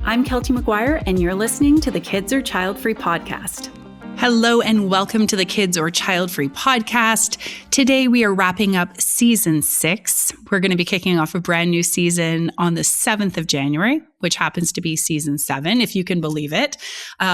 I'm Keltie Maguire, and you're listening to the Kids or Childfree Podcast. Hello and welcome to the Kids or Childfree Podcast. Today we are wrapping up season 6. We're going to be kicking off a brand new season on the 7th of January, which happens to be season 7, if you can believe it.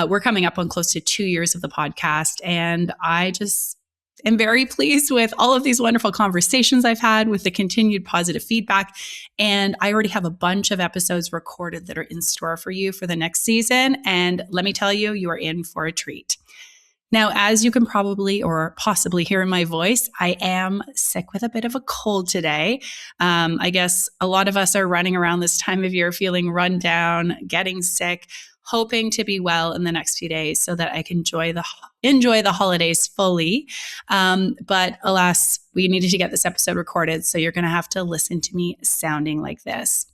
We're coming up on close to 2 years of the podcast, and I just am very pleased with all of these wonderful conversations I've had, with the continued positive feedback. And I already have a bunch of episodes recorded that are in store for you for the next season. And let me tell you, you are in for a treat. Now, as you can probably or possibly hear in my voice, I am sick with a bit of a cold today. I guess a lot of us are running around this time of year feeling run down, getting sick, hoping to be well in the next few days so that I can enjoy the holidays fully. But alas, we needed to get this episode recorded, so you're going to have to listen to me sounding like this.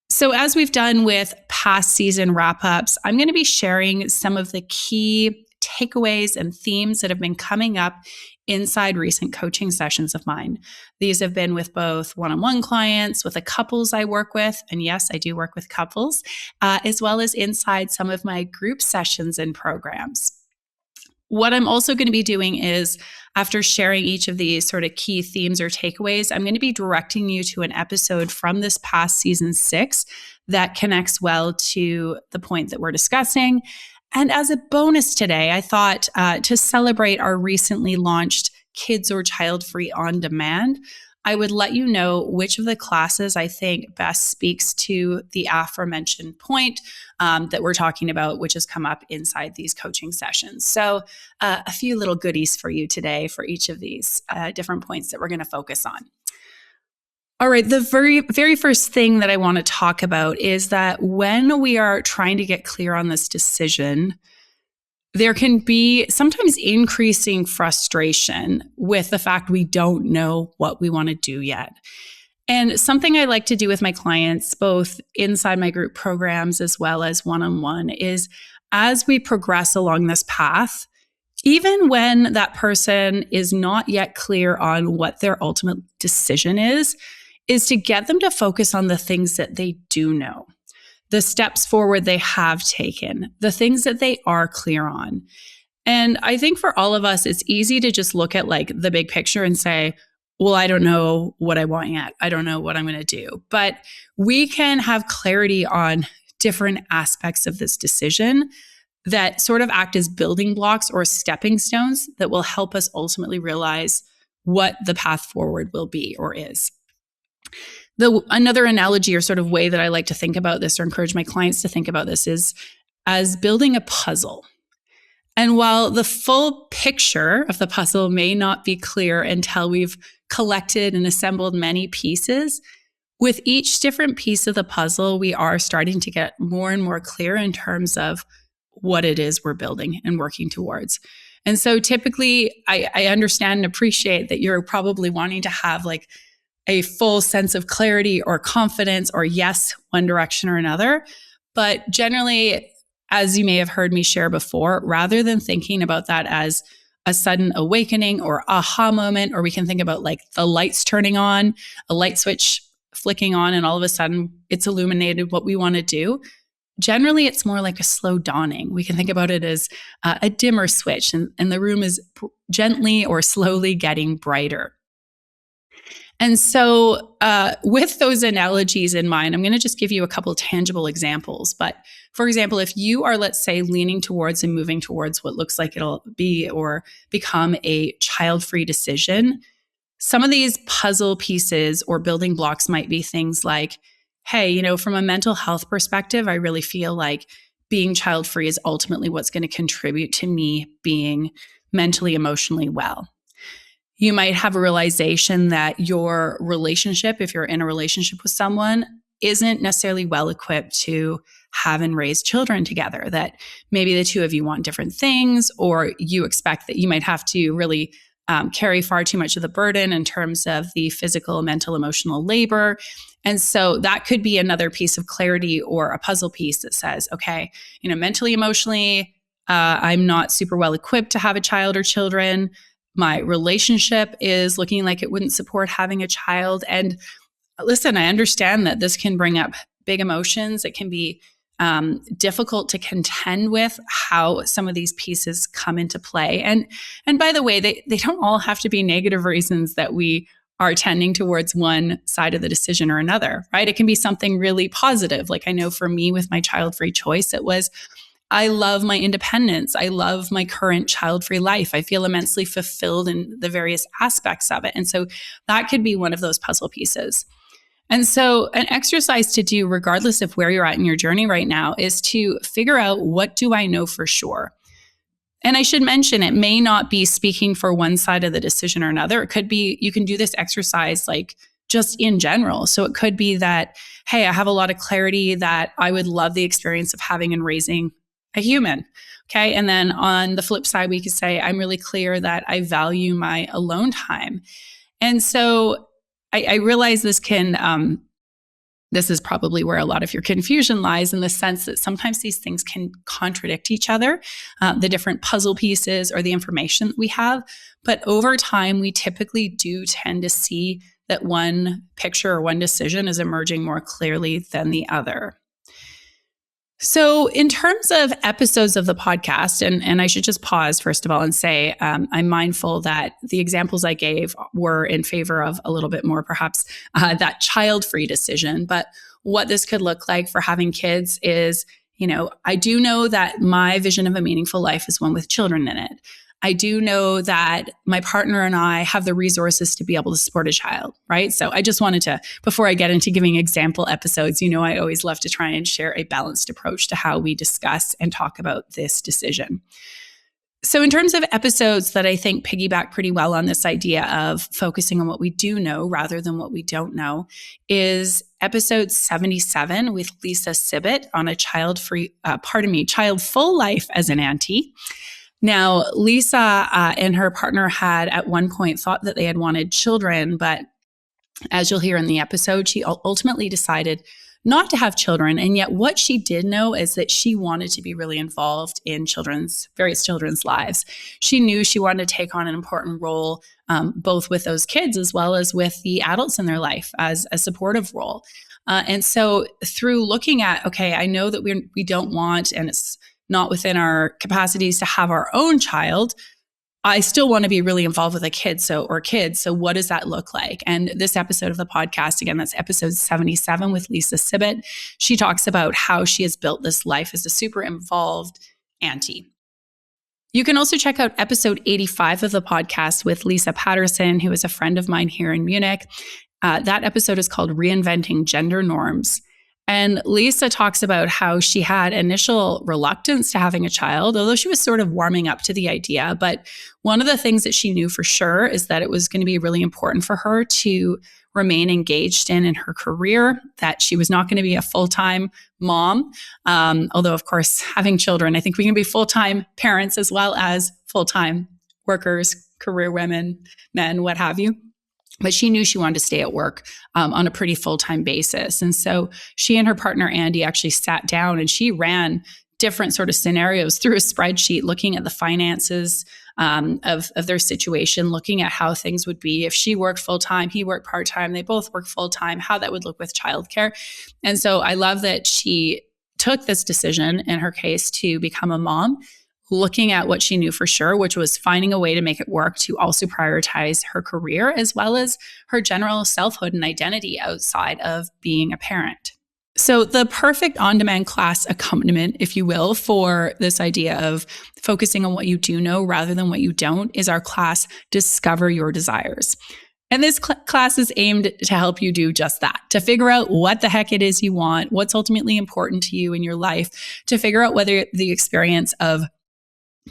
So as we've done with past season wrap-ups, I'm going to be sharing some of the key takeaways and themes that have been coming up inside recent coaching sessions of mine. These have been with both one-on-one clients, with the couples I work with, and yes, I do work with couples, as well as inside some of my group sessions and programs. What I'm also going to be doing is, after sharing each of these sort of key themes or takeaways, I'm going to be directing you to an episode from this past season 6 that connects well to the point that we're discussing. And as a bonus today, I thought to celebrate our recently launched Kids or Childfree On Demand, I would let you know which of the classes I think best speaks to the aforementioned point that we're talking about, which has come up inside these coaching sessions. So a few little goodies for you today for each of these different points that we're going to focus on. All right, the very first thing that I want to talk about is that when we are trying to get clear on this decision, there can be sometimes increasing frustration with the fact we don't know what we want to do yet. And something I like to do with my clients, both inside my group programs as well as one-on-one, is as we progress along this path, even when that person is not yet clear on what their ultimate decision is to get them to focus on the things that they do know, the steps forward they have taken, the things that they are clear on. And I think for all of us, it's easy to just look at like the big picture and say, well, I don't know what I want yet. I don't know what I'm going to do. But we can have clarity on different aspects of this decision that sort of act as building blocks or stepping stones that will help us ultimately realize what the path forward will be or is. Another analogy or sort of way that I like to think about this or encourage my clients to think about this is as building a puzzle. And while the full picture of the puzzle may not be clear until we've collected and assembled many pieces, with each different piece of the puzzle, we are starting to get more and more clear in terms of what it is we're building and working towards. And so typically, I understand and appreciate that you're probably wanting to have like a full sense of clarity or confidence or yes, one direction or another. But generally, as you may have heard me share before, rather than thinking about that as a sudden awakening or aha moment, or we can think about like the lights turning on, a light switch flicking on, and all of a sudden it's illuminated what we want to do. Generally, it's more like a slow dawning. We can think about it as a dimmer switch, and the room is gently or slowly getting brighter. And so with those analogies in mind, I'm going to just give you a couple of tangible examples. But for example, if you are, let's say, leaning towards and moving towards what looks like it'll be or become a child-free decision, some of these puzzle pieces or building blocks might be things like, hey, from a mental health perspective, I really feel like being child-free is ultimately what's going to contribute to me being mentally, emotionally well. You might have a realization that your relationship, if you're in a relationship with someone, isn't necessarily well equipped to have and raise children together, that maybe the two of you want different things, or you expect that you might have to really carry far too much of the burden in terms of the physical, mental, emotional labor. And so that could be another piece of clarity or a puzzle piece that says, okay, mentally, emotionally, I'm not super well equipped to have a child or children. My relationship is looking like it wouldn't support having a child. And listen, I understand that this can bring up big emotions. It can be difficult to contend with how some of these pieces come into play. And by the way, they don't all have to be negative reasons that we are tending towards one side of the decision or another, right? It can be something really positive. Like I know for me with my child-free choice, it was, I love my independence. I love my current child-free life. I feel immensely fulfilled in the various aspects of it. And so that could be one of those puzzle pieces. And so an exercise to do, regardless of where you're at in your journey right now, is to figure out, what do I know for sure? And I should mention, it may not be speaking for one side of the decision or another. It could be, you can do this exercise like just in general. So it could be that, hey, I have a lot of clarity that I would love the experience of having and raising a human. Okay. And then on the flip side, we could say, I'm really clear that I value my alone time. And so I realize this is probably where a lot of your confusion lies, in the sense that sometimes these things can contradict each other, the different puzzle pieces or the information that we have. But over time, we typically do tend to see that one picture or one decision is emerging more clearly than the other. So in terms of episodes of the podcast, and I should just pause first of all and say, I'm mindful that the examples I gave were in favor of a little bit more perhaps that child-free decision. But what this could look like for having kids is, I do know that my vision of a meaningful life is one with children in it. I do know that my partner and I have the resources to be able to support a child, right? So I just wanted to, before I get into giving example episodes, I always love to try and share a balanced approach to how we discuss and talk about this decision. So in terms of episodes that I think piggyback pretty well on this idea of focusing on what we do know rather than what we don't know is episode 77 with Lisa Sibbett on a child-full life as an auntie. Now, Lisa and her partner had at one point thought that they had wanted children, but as you'll hear in the episode, she ultimately decided not to have children. And yet what she did know is that she wanted to be really involved in various children's lives. She knew she wanted to take on an important role, both with those kids as well as with the adults in their life as a supportive role. And so through looking at, okay, I know that we don't want, and it's not within our capacities to have our own child, I still want to be really involved with kids. So what does that look like? And this episode of the podcast, again, that's episode 77 with Lisa Sibbett. She talks about how she has built this life as a super involved auntie. You can also check out episode 85 of the podcast with Lisa Patterson, who is a friend of mine here in Munich. That episode is called Reinventing Gender Norms. And Lisa talks about how she had initial reluctance to having a child, although she was sort of warming up to the idea. But one of the things that she knew for sure is that it was going to be really important for her to remain engaged in her career, that she was not going to be a full-time mom. Although, of course, having children, I think we can be full-time parents as well as full-time workers, career women, men, what have you. But she knew she wanted to stay at work on a pretty full-time basis. And so she and her partner, Andy, actually sat down and she ran different sort of scenarios through a spreadsheet, looking at the finances of their situation, looking at how things would be if she worked full-time, he worked part-time, they both worked full-time, how that would look with childcare. And so I love that she took this decision in her case to become a mom, looking at what she knew for sure, which was finding a way to make it work to also prioritize her career as well as her general selfhood and identity outside of being a parent. So the perfect on-demand class accompaniment, if you will, for this idea of focusing on what you do know rather than what you don't is our class, Discover Your Desires. And this class is aimed to help you do just that, to figure out what the heck it is you want, what's ultimately important to you in your life, to figure out whether the experience of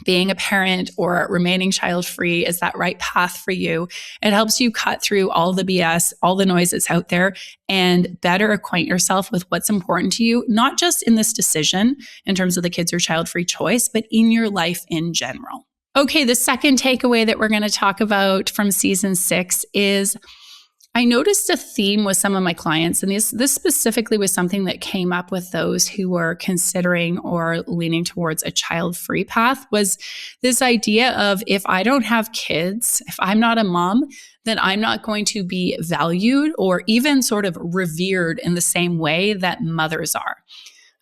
being a parent or remaining child-free is that right path for you. It helps you cut through all the BS, all the noise that's out there, and better acquaint yourself with what's important to you, not just in this decision in terms of the kids or child-free choice, but in your life in general. Okay, the second takeaway that we're going to talk about from season 6 is I noticed a theme with some of my clients, and this specifically was something that came up with those who were considering or leaning towards a child-free path, was this idea of if I don't have kids, if I'm not a mom, then I'm not going to be valued or even sort of revered in the same way that mothers are.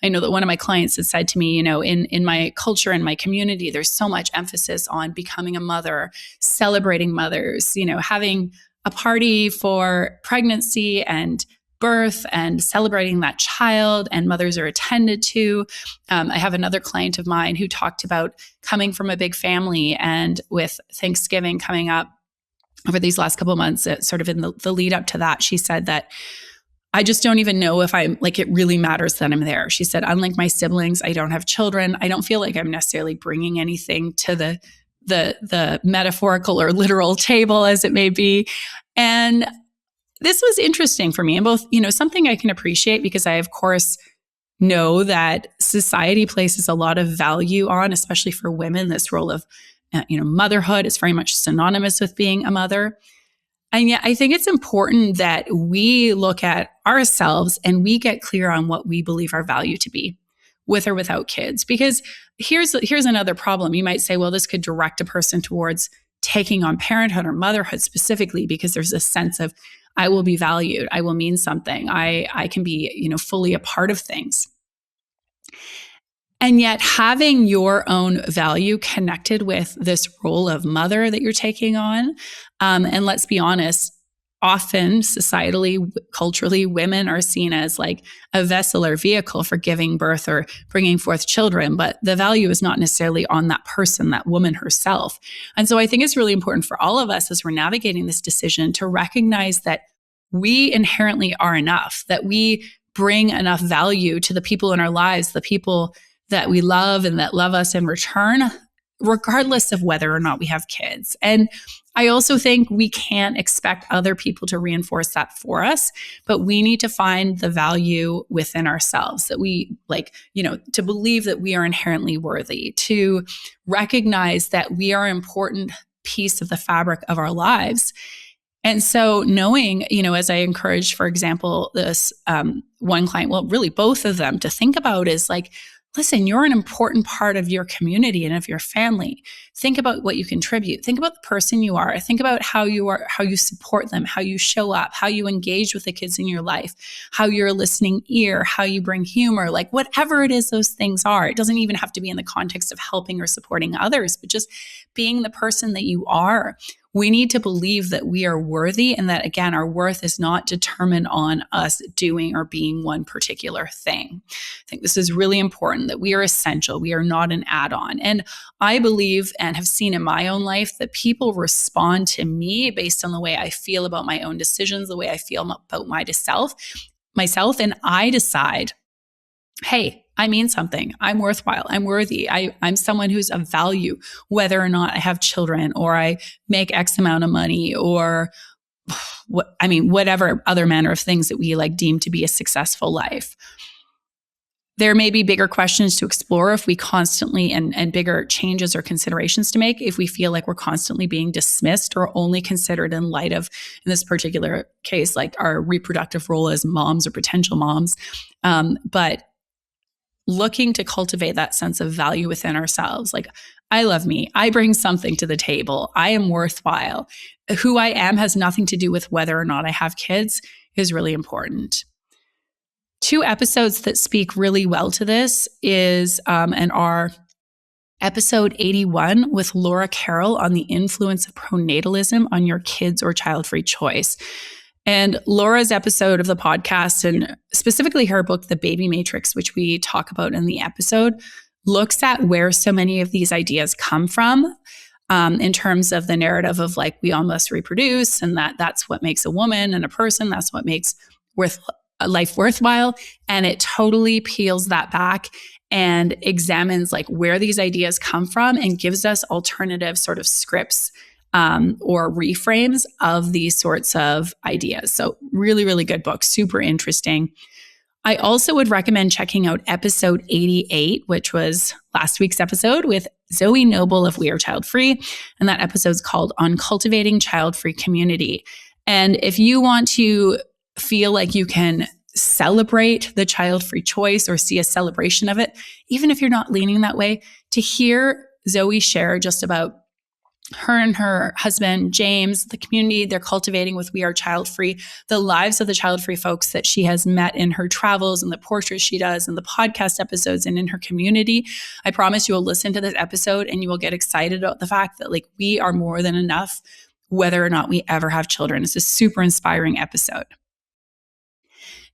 I know that one of my clients had said to me, in my culture and my community, there's so much emphasis on becoming a mother, celebrating mothers, having a party for pregnancy and birth and celebrating that child, and mothers are attended to. I have another client of mine who talked about coming from a big family, and with Thanksgiving coming up over these last couple of months, sort of in the lead up to that, she said that I just don't even know if I'm like, it really matters that I'm there. She said, unlike my siblings, I don't have children. I don't feel like I'm necessarily bringing anything to the metaphorical or literal table, as it may be. And this was interesting for me, and both, something I can appreciate, because I, of course, know that society places a lot of value on, especially for women, this role of, motherhood is very much synonymous with being a mother. And yet I think it's important that we look at ourselves and we get clear on what we believe our value to be, with or without kids. Because here's another problem. You might say, well, this could direct a person towards taking on parenthood or motherhood specifically, because there's a sense of, I will be valued, I will mean something, I can be, fully a part of things. And yet having your own value connected with this role of mother that you're taking on, and let's be honest, often societally, culturally, women are seen as like a vessel or vehicle for giving birth or bringing forth children, but the value is not necessarily on that person, that woman herself. And so I think it's really important for all of us, as we're navigating this decision, to recognize that we inherently are enough, that we bring enough value to the people in our lives, the people that we love and that love us in return, regardless of whether or not we have kids. And I also think we can't expect other people to reinforce that for us, but we need to find the value within ourselves, that we to believe that we are inherently worthy, to recognize that we are an important piece of the fabric of our lives. And so knowing, as I encourage, for example, this one client, well, really both of them, to think about is like, listen, you're an important part of your community and of your family. Think about what you contribute. Think about the person you are. Think about how you support them, how you show up, how you engage with the kids in your life, how you're a listening ear, how you bring humor, like whatever it is those things are. It doesn't even have to be in the context of helping or supporting others, but just being the person that you are. We need to believe that we are worthy, and that, again, our worth is not determined on us doing or being one particular thing. I think this is really important, that we are essential. We are not an add-on. And I believe and have seen in my own life that people respond to me based on the way I feel about my own decisions, the way I feel about myself, and I decide, hey, I mean something. I'm worthwhile. I'm worthy. I'm someone who's of value, whether or not I have children or I make X amount of money or whatever other manner of things that we deem to be a successful life. There may be bigger questions to explore if we constantly and bigger changes or considerations to make if we feel like we're constantly being dismissed or only considered in light of, in this particular case, like our reproductive role as moms or potential moms. But looking to cultivate that sense of value within ourselves. Like, I love me. I bring something to the table. I am worthwhile. Who I am has nothing to do with whether or not I have kids is really important. 2 episodes that speak really well to this is and are episode 81 with Laura Carroll on the influence of pronatalism on your kids or child-free choice. And Laura's episode of the podcast, and specifically her book, The Baby Matrix, which we talk about in the episode, looks at where so many of these ideas come from in terms of the narrative of we all must reproduce, and that's what makes a woman and a person, that's what makes life worthwhile. And it totally peels that back and examines where these ideas come from and gives us alternative sort of scripts or reframes of these sorts of ideas. So really, really good book, super interesting. I also would recommend checking out episode 88, which was last week's episode with Zoe Noble of We Are Childfree. And that episode's called On Cultivating Child-Free Community. And if you want to feel like you can celebrate the child-free choice or see a celebration of it, even if you're not leaning that way, to hear Zoe share just about her and her husband, James, the community they're cultivating with We Are Childfree, the lives of the Childfree folks that she has met in her travels and the portraits she does and the podcast episodes and in her community. I promise you will listen to this episode and you will get excited about the fact that like we are more than enough, whether or not we ever have children. It's a super inspiring episode.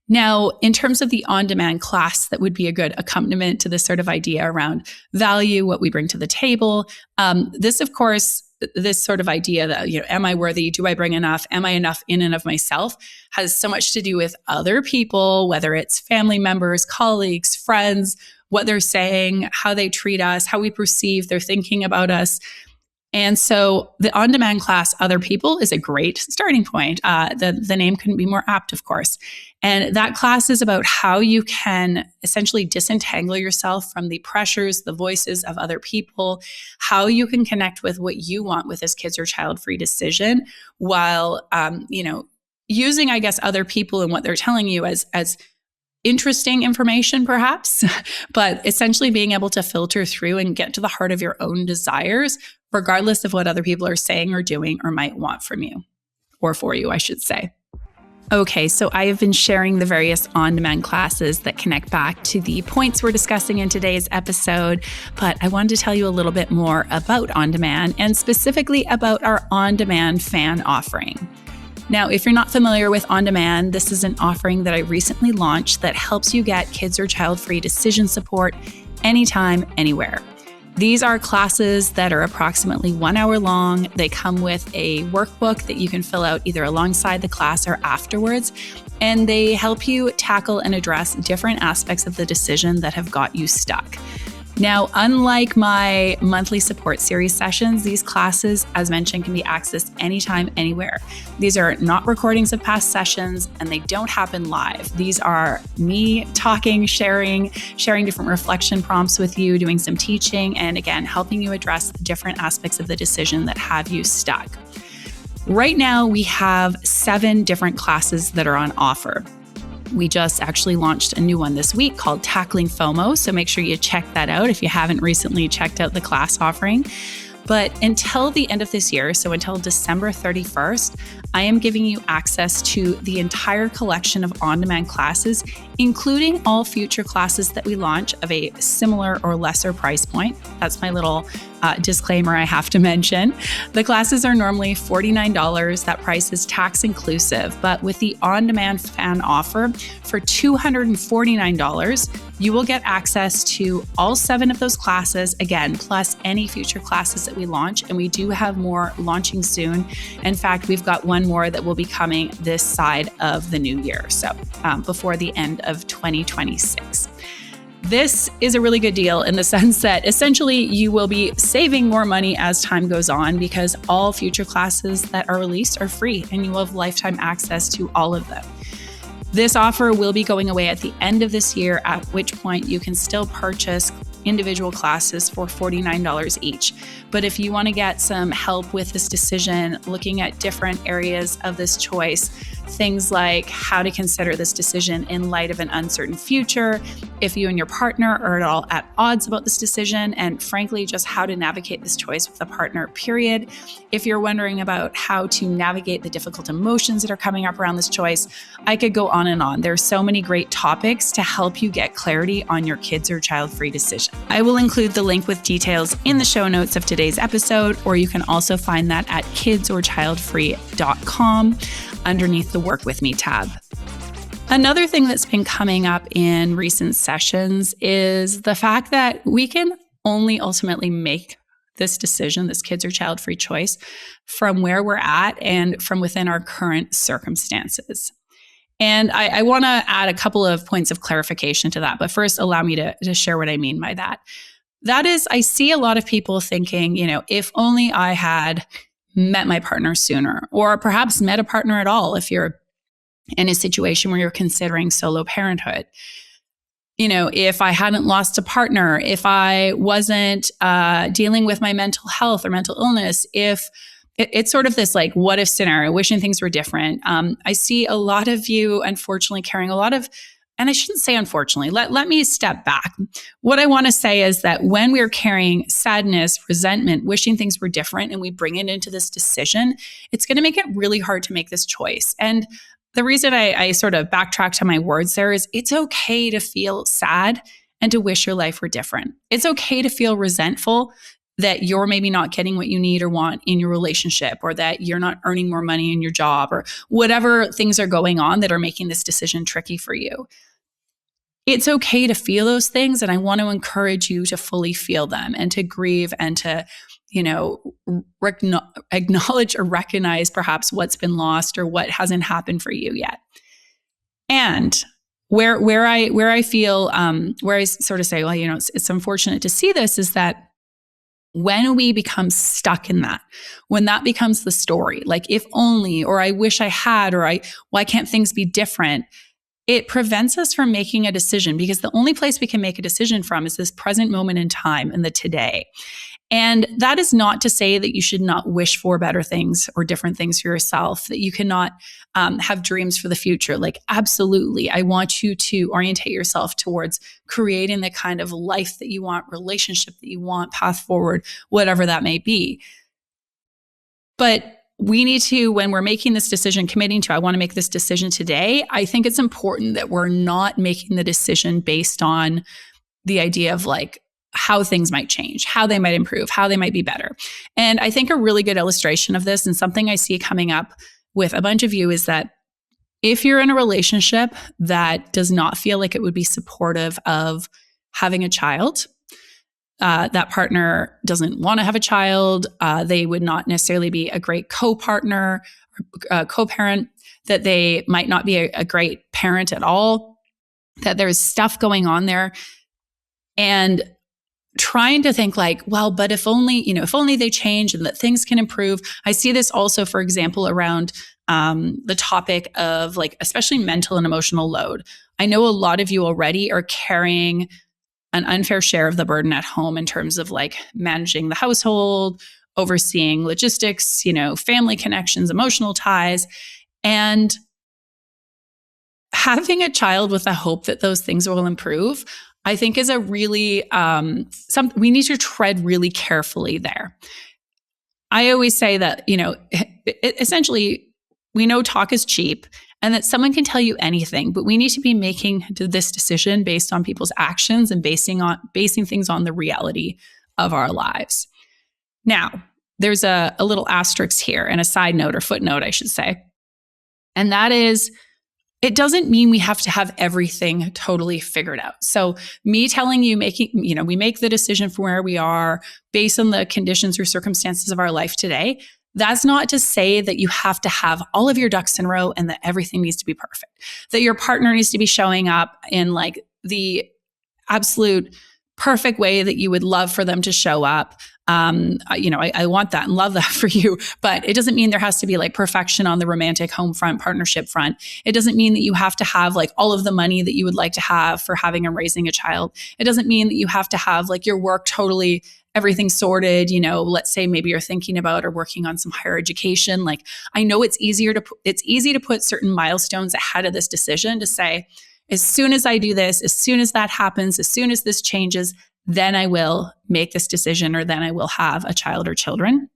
Now, in terms of the on-demand class that would be a good accompaniment to this sort of idea around value, what we bring to the table, this, of course, this sort of idea that, am I worthy? Do I bring enough? Am I enough in and of myself? Has so much to do with other people, whether it's family members, colleagues, friends, what they're saying, how they treat us, how we perceive they're thinking about us. And so the on-demand class, Other People, is a great starting point. The name couldn't be more apt, of course. And that class is about how you can essentially disentangle yourself from the pressures, the voices of other people, how you can connect with what you want with this kids or child-free decision while, using, I guess, other people and what they're telling you as interesting information, perhaps, but essentially being able to filter through and get to the heart of your own desires, regardless of what other people are saying or doing or might want from you, or for you, I should say. Okay, so I have been sharing the various on-demand classes that connect back to the points we're discussing in today's episode, but I wanted to tell you a little bit more about on-demand and specifically about our on-demand fan offering. Now, if you're not familiar with on-demand, this is an offering that I recently launched that helps you get kids or child-free decision support anytime, anywhere. These are classes that are approximately 1 hour long. They come with a workbook that you can fill out either alongside the class or afterwards, and they help you tackle and address different aspects of the decision that have got you stuck. Now, unlike my monthly support series sessions, these classes, as mentioned, can be accessed anytime, anywhere. These are not recordings of past sessions, and they don't happen live. These are me talking, sharing different reflection prompts with you, doing some teaching, and again, helping you address the different aspects of the decision that have you stuck. Right now, we have 7 different classes that are on offer. We just actually launched a new one this week called Tackling FOMO, so make sure you check that out if you haven't recently checked out the class offering. But until the end of this year, so until December 31st, I am giving you access to the entire collection of on-demand classes, including all future classes that we launch of a similar or lesser price point. That's my little disclaimer I have to mention. The classes are normally $49. That price is tax inclusive, but with the on-demand fan offer for $249, you will get access to all 7 of those classes, again, plus any future classes that we launch. And we do have more launching soon. In fact, we've got one more that will be coming this side of the new year, so before the end of 2026. This is a really good deal in the sense that essentially you will be saving more money as time goes on because all future classes that are released are free and you will have lifetime access to all of them. This offer will be going away at the end of this year, at which point you can still purchase individual classes for $49 each. But if you want to get some help with this decision, looking at different areas of this choice, things like how to consider this decision in light of an uncertain future, if you and your partner are at all at odds about this decision, and frankly, just how to navigate this choice with a partner, period. If you're wondering about how to navigate the difficult emotions that are coming up around this choice, I could go on and on. There are so many great topics to help you get clarity on your kids or child-free decision. I will include the link with details in the show notes of today's episode, or you can also find that at kidsorchildfree.com underneath the Work With Me tab. Another thing that's been coming up in recent sessions is the fact that we can only ultimately make this decision, this kids or child-free choice, from where we're at and from within our current circumstances. And I want to add a couple of points of clarification to that. But first, allow me to share what I mean by that. That is, I see a lot of people thinking, if only I had met my partner sooner, or perhaps met a partner at all if you're in a situation where you're considering solo parenthood. If I hadn't lost a partner, if I wasn't dealing with my mental health or mental illness, if it's sort of this what if scenario, wishing things were different. I see a lot of you, unfortunately, carrying a lot of and I shouldn't say unfortunately, let me step back. What I want to say is that when we're carrying sadness, resentment, wishing things were different, and we bring it into this decision, it's going to make it really hard to make this choice. And the reason I sort of backtrack to my words there is it's okay to feel sad and to wish your life were different. It's okay to feel resentful that you're maybe not getting what you need or want in your relationship, or that you're not earning more money in your job, or whatever things are going on that are making this decision tricky for you. It's okay to feel those things. And I want to encourage you to fully feel them and to grieve and to, acknowledge or recognize perhaps what's been lost or what hasn't happened for you yet. And where I feel, where I sort of say, well, it's unfortunate to see this, is that when we become stuck in that, when that becomes the story, like if only, or I wish I had, or why can't things be different? It prevents us from making a decision, because the only place we can make a decision from is this present moment in time and the today. And that is not to say that you should not wish for better things or different things for yourself, that you cannot have dreams for the future. Like, absolutely. I want you to orientate yourself towards creating the kind of life that you want, relationship that you want, path forward, whatever that may be. But we need to, when we're making this decision, committing to, I want to make this decision today, I think it's important that we're not making the decision based on the idea of like how things might change, how they might improve, how they might be better. And I think a really good illustration of this, and something I see coming up with a bunch of you, is that if you're in a relationship that does not feel like it would be supportive of having a child, that partner doesn't want to have a child, they would not necessarily be a great co-partner or co-parent, that they might not be a great parent at all, that there's stuff going on there, and trying to think like, well, but if only they change and that things can improve. I see this also, for example, around the topic of like, especially mental and emotional load. I know a lot of you already are carrying an unfair share of the burden at home in terms of like managing the household, overseeing logistics, family connections, emotional ties, and having a child with the hope that those things will improve, I think is a really, we need to tread really carefully there. I always say that, essentially we know talk is cheap and that someone can tell you anything, but we need to be making this decision based on people's actions and basing things on the reality of our lives. Now, there's a little asterisk here and a side note or footnote, I should say. And that is, it doesn't mean we have to have everything totally figured out. So me telling you, we make the decision from where we are based on the conditions or circumstances of our life today. That's not to say that you have to have all of your ducks in a row and that everything needs to be perfect, that your partner needs to be showing up in like the absolute perfect way that you would love for them to show up. I want that and love that for you, but it doesn't mean there has to be like perfection on the romantic home front, partnership front. It doesn't mean that you have to have like all of the money that you would like to have for having and raising a child. It doesn't mean that you have to have like your work totally, everything sorted. Let's say maybe you're thinking about or working on some higher education. Like, I know it's easy to put certain milestones ahead of this decision to say, as soon as I do this, as soon as that happens, as soon as this changes, then I will make this decision, or then I will have a child or children.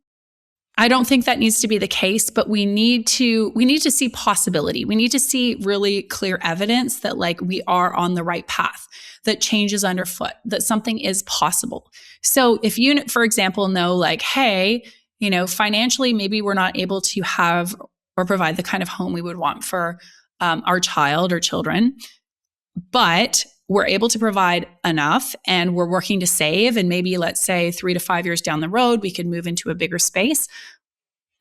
I don't think that needs to be the case, but we need to see possibility. We need to see really clear evidence that like we are on the right path, that change is underfoot, that something is possible. So if you, for example, know like, hey, financially, maybe we're not able to have or provide the kind of home we would want for our child or children, but we're able to provide enough and we're working to save. And maybe let's say 3 to 5 years down the road, we can move into a bigger space.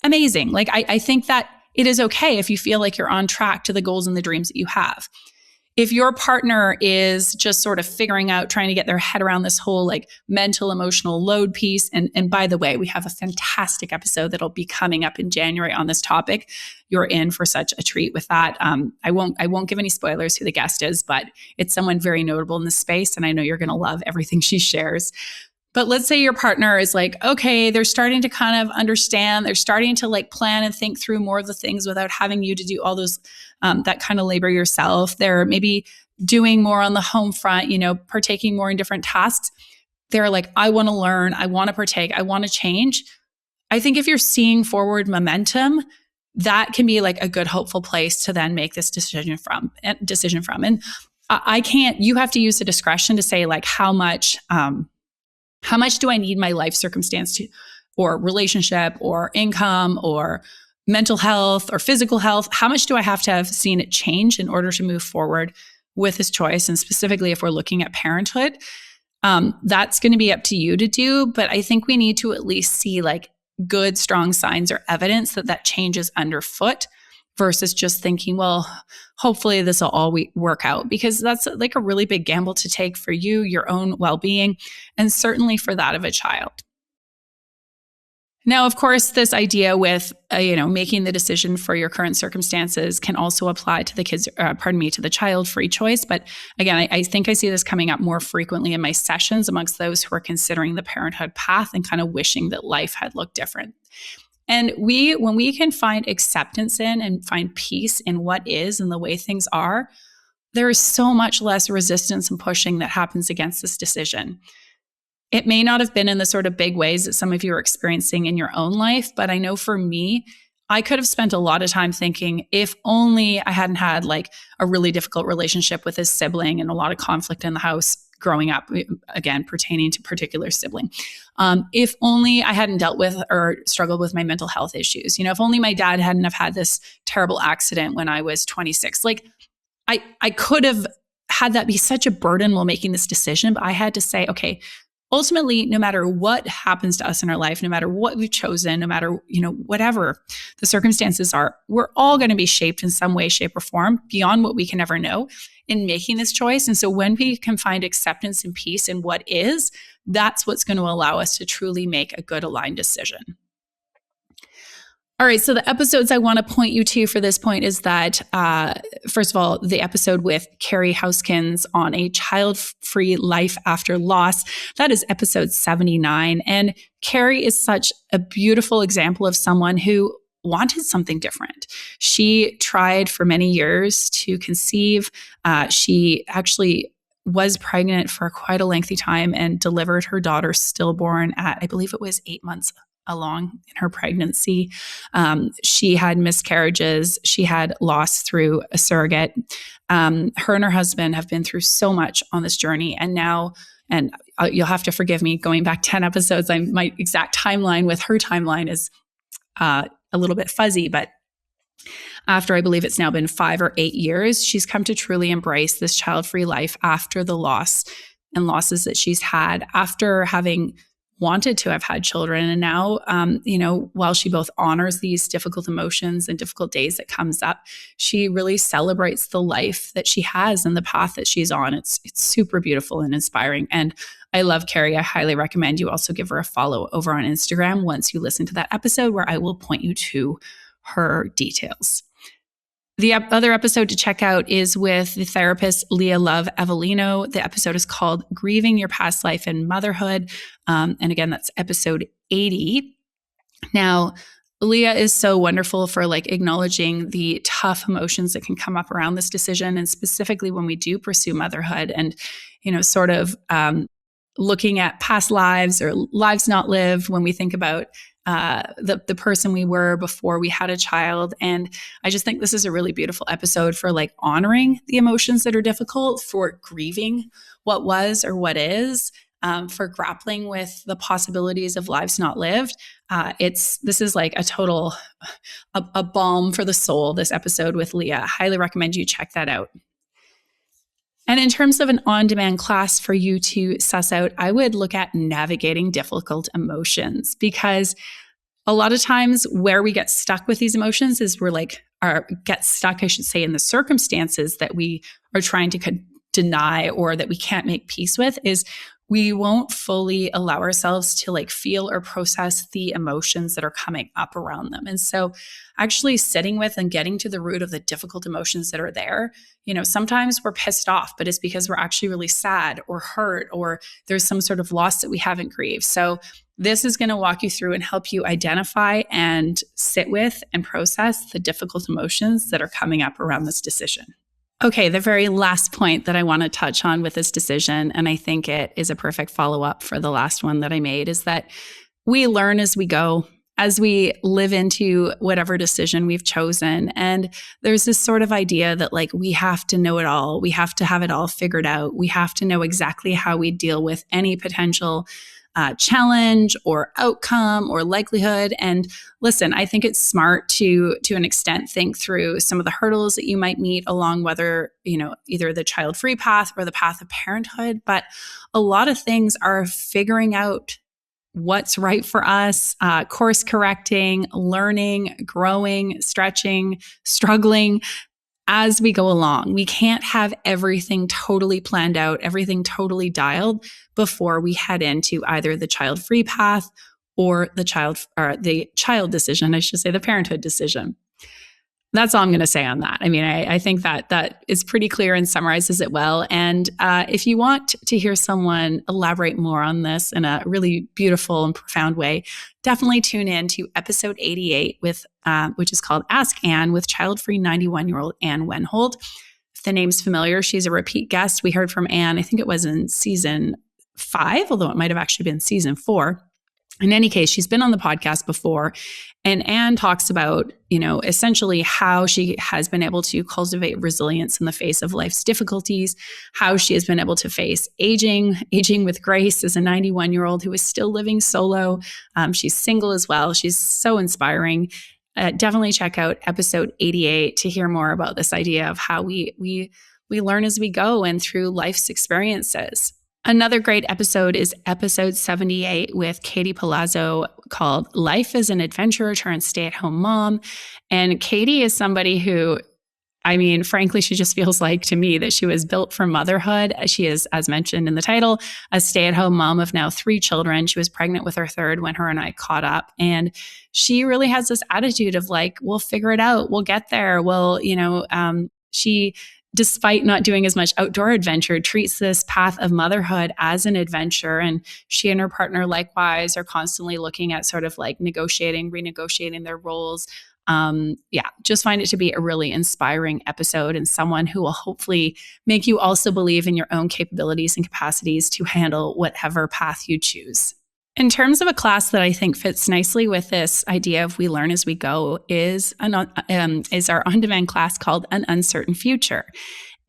Amazing. Like, I think that it is okay if you feel like you're on track to the goals and the dreams that you have. If your partner is just sort of figuring out, trying to get their head around this whole like mental, emotional load piece. And by the way, we have a fantastic episode that'll be coming up in January on this topic. You're in for such a treat with that. I won't give any spoilers who the guest is, but it's someone very notable in this space. And I know you're going to love everything she shares. But let's say your partner is like, okay, they're starting to kind of understand. They're starting to like plan and think through more of the things without having you to do all those, that kind of labor yourself. They're maybe doing more on the home front, partaking more in different tasks. They're like, I want to learn, I want to partake, I want to change. I think if you're seeing forward momentum, that can be like a good, hopeful place to then make this decision from. And I can't, you have to use the discretion to say like, how much do I need my life circumstance to, or relationship or income or mental health or physical health? How much do I have to have seen it change in order to move forward with this choice? And specifically, if we're looking at parenthood, that's going to be up to you to do. But I think we need to at least see like good, strong signs or evidence that change is underfoot versus just thinking, well, hopefully this will all work out, because that's like a really big gamble to take for you, your own well-being, and certainly for that of a child. Now, of course, this idea with, making the decision for your current circumstances can also apply to the to the child-free choice. But again, I think I see this coming up more frequently in my sessions amongst those who are considering the parenthood path and kind of wishing that life had looked different. And when we can find acceptance in and find peace in what is and the way things are, there is so much less resistance and pushing that happens against this decision. It may not have been in the sort of big ways that some of you are experiencing in your own life, but I know for me, I could have spent a lot of time thinking, if only I hadn't had like a really difficult relationship with his sibling and a lot of conflict in the house growing up, again, pertaining to particular sibling. If only I hadn't dealt with or struggled with my mental health issues. If only my dad hadn't have had this terrible accident when I was 26. Like I could have had that be such a burden while making this decision, but I had to say, okay, ultimately, no matter what happens to us in our life, no matter what we've chosen, no matter, whatever the circumstances are, we're all going to be shaped in some way, shape, or form beyond what we can ever know in making this choice. And so when we can find acceptance and peace in what is, that's what's going to allow us to truly make a good aligned decision. All right, so the episodes I want to point you to for this point is that, first of all, the episode with Carrie Houskins on a child-free life after loss. That is episode 79. And Carrie is such a beautiful example of someone who wanted something different. She tried for many years to conceive. She actually was pregnant for quite a lengthy time and delivered her daughter stillborn at, I believe it was 8 months along in her pregnancy. She had miscarriages. She had loss through a surrogate. Her and her husband have been through so much on this journey. And now, you'll have to forgive me, going back 10 episodes, my exact timeline with her timeline is a little bit fuzzy, but after I believe it's now been 5 or 8 years, she's come to truly embrace this child-free life after the loss and losses that she's had after having wanted to have had children. And now, while she both honors these difficult emotions and difficult days that comes up, she really celebrates the life that she has and the path that she's on. It's super beautiful and inspiring. And I love Carrie. I highly recommend you also give her a follow over on Instagram once you listen to that episode, where I will point you to her details. The other episode to check out is with the therapist Leah Love Evelino. The episode is called Grieving Your Past Life and Motherhood. And again, that's episode 80. Now, Leah is so wonderful for acknowledging the tough emotions that can come up around this decision. And specifically when we do pursue motherhood and, looking at past lives or lives not lived when we think about the person we were before we had a child. And I just think this is a really beautiful episode for honoring the emotions that are difficult, for grieving what was or what is, for grappling with the possibilities of lives not lived. This is like a total, a balm for the soul, this episode with Leah. I highly recommend you check that out. And in terms of an on-demand class for you to suss out, I would look at navigating difficult emotions, because a lot of times where we get stuck with these emotions is get stuck, I should say, in the circumstances that we are trying to deny or that we can't make peace with, is we won't fully allow ourselves to feel or process the emotions that are coming up around them. And so actually sitting with and getting to the root of the difficult emotions that are there, sometimes we're pissed off, but it's because we're actually really sad or hurt, or there's some sort of loss that we haven't grieved. So this is going to walk you through and help you identify and sit with and process the difficult emotions that are coming up around this decision. Okay, the very last point that I want to touch on with this decision, and I think it is a perfect follow-up for the last one that I made, is that we learn as we go, as we live into whatever decision we've chosen. And there's this sort of idea that like we have to know it all. We have to have it all figured out. We have to know exactly how we deal with any potential challenge or outcome or likelihood. And listen, I think it's smart to an extent think through some of the hurdles that you might meet along whether, either the child-free path or the path of parenthood. But a lot of things are figuring out what's right for us, course correcting, learning, growing, stretching, struggling as we go along. We can't have everything totally planned out, everything totally dialed before we head into either the child-free path or the child decision, I should say, the parenthood decision. That's all I'm going to say on that. I mean, I think that is pretty clear and summarizes it well. And if you want to hear someone elaborate more on this in a really beautiful and profound way, definitely tune in to episode 88 which is called Ask Anne with child-free 91-year-old Anne Wenhold. If the name's familiar, she's a repeat guest. We heard from Anne, I think it was in season 5, although it might have actually been season 4. In any case, she's been on the podcast before, and Anne talks about, essentially how she has been able to cultivate resilience in the face of life's difficulties, how she has been able to face aging with grace as a 91-year-old who is still living solo. She's single as well. She's so inspiring. Definitely check out episode 88 to hear more about this idea of how we learn as we go and through life's experiences. Another great episode is episode 78 with Katie Palazzo called Life as an Adventurer Turned Stay-at-Home Mom. And Katie is somebody who, frankly, she just feels like to me that she was built for motherhood. She is, as mentioned in the title, a stay-at-home mom of now 3 children. She was pregnant with her 3rd when her and I caught up. And she really has this attitude of like, we'll figure it out. We'll get there. She, despite not doing as much outdoor adventure, treats this path of motherhood as an adventure. And she and her partner likewise are constantly looking at sort of like renegotiating their roles. Just find it to be a really inspiring episode and someone who will hopefully make you also believe in your own capabilities and capacities to handle whatever path you choose. In terms of a class that I think fits nicely with this idea of we learn as we go is our on-demand class called An Uncertain Future.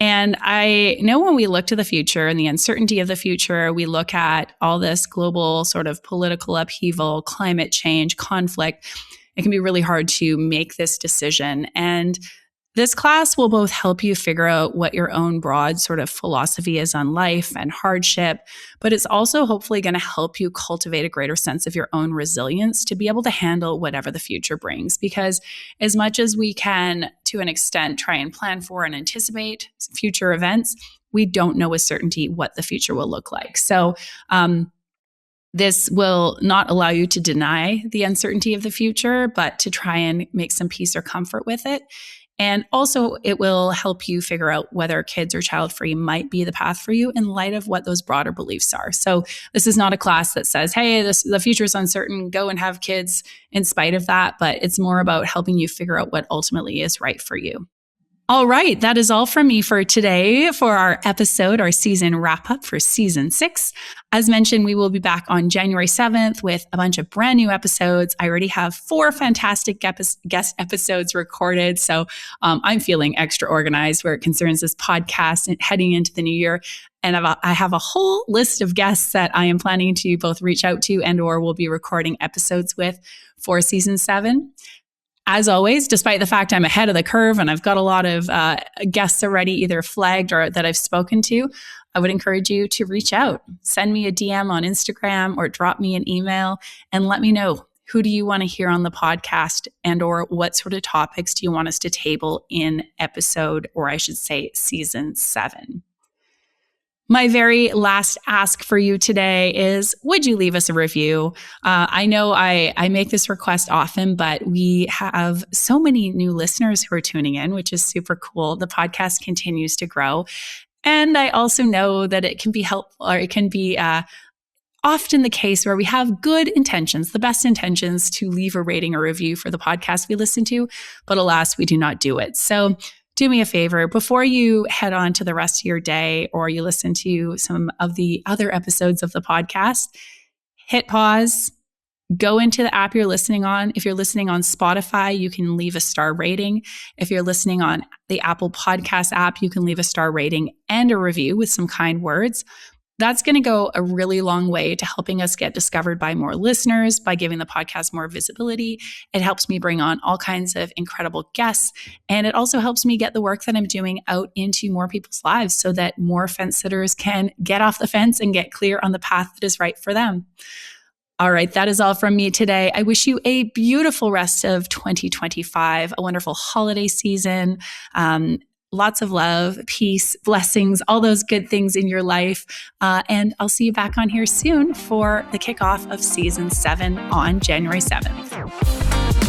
And I know when we look to the future and the uncertainty of the future, we look at all this global sort of political upheaval, climate change, conflict. It can be really hard to make this decision. And this class will both help you figure out what your own broad sort of philosophy is on life and hardship, but it's also hopefully going to help you cultivate a greater sense of your own resilience to be able to handle whatever the future brings. Because as much as we can, to an extent, try and plan for and anticipate future events, we don't know with certainty what the future will look like. So, this will not allow you to deny the uncertainty of the future, but to try and make some peace or comfort with it. And also, it will help you figure out whether kids or child-free might be the path for you in light of what those broader beliefs are. So this is not a class that says, hey, the future is uncertain, go and have kids in spite of that. But it's more about helping you figure out what ultimately is right for you. All right, that is all from me for today for our season wrap-up for season 6. As mentioned, we will be back on January 7th with a bunch of brand new episodes. I already have 4 fantastic guest episodes recorded, so I'm feeling extra organized where it concerns this podcast and heading into the new year. And I have a whole list of guests that I am planning to both reach out to and or will be recording episodes with for season 7. As always, despite the fact I'm ahead of the curve and I've got a lot of guests already either flagged or that I've spoken to, I would encourage you to reach out. Send me a DM on Instagram or drop me an email and let me know, who do you want to hear on the podcast and or what sort of topics do you want us to table in episode, or I should say season 7. My very last ask for you today is, would you leave us a review? I know I make this request often, but we have so many new listeners who are tuning in, which is super cool. The podcast continues to grow. And I also know that it can be helpful, or it can be often the case where we have good intentions, the best intentions to leave a rating or review for the podcast we listen to, but alas, we do not do it. So do me a favor, before you head on to the rest of your day or you listen to some of the other episodes of the podcast, hit pause, go into the app you're listening on. If you're listening on Spotify, you can leave a star rating. If you're listening on the Apple Podcast app, you can leave a star rating and a review with some kind words. That's going to go a really long way to helping us get discovered by more listeners, by giving the podcast more visibility. It helps me bring on all kinds of incredible guests. And it also helps me get the work that I'm doing out into more people's lives so that more fence sitters can get off the fence and get clear on the path that is right for them. All right, that is all from me today. I wish you a beautiful rest of 2025, a wonderful holiday season. Lots of love, peace, blessings, all those good things in your life. And I'll see you back on here soon for the kickoff of season 7 on January 7th.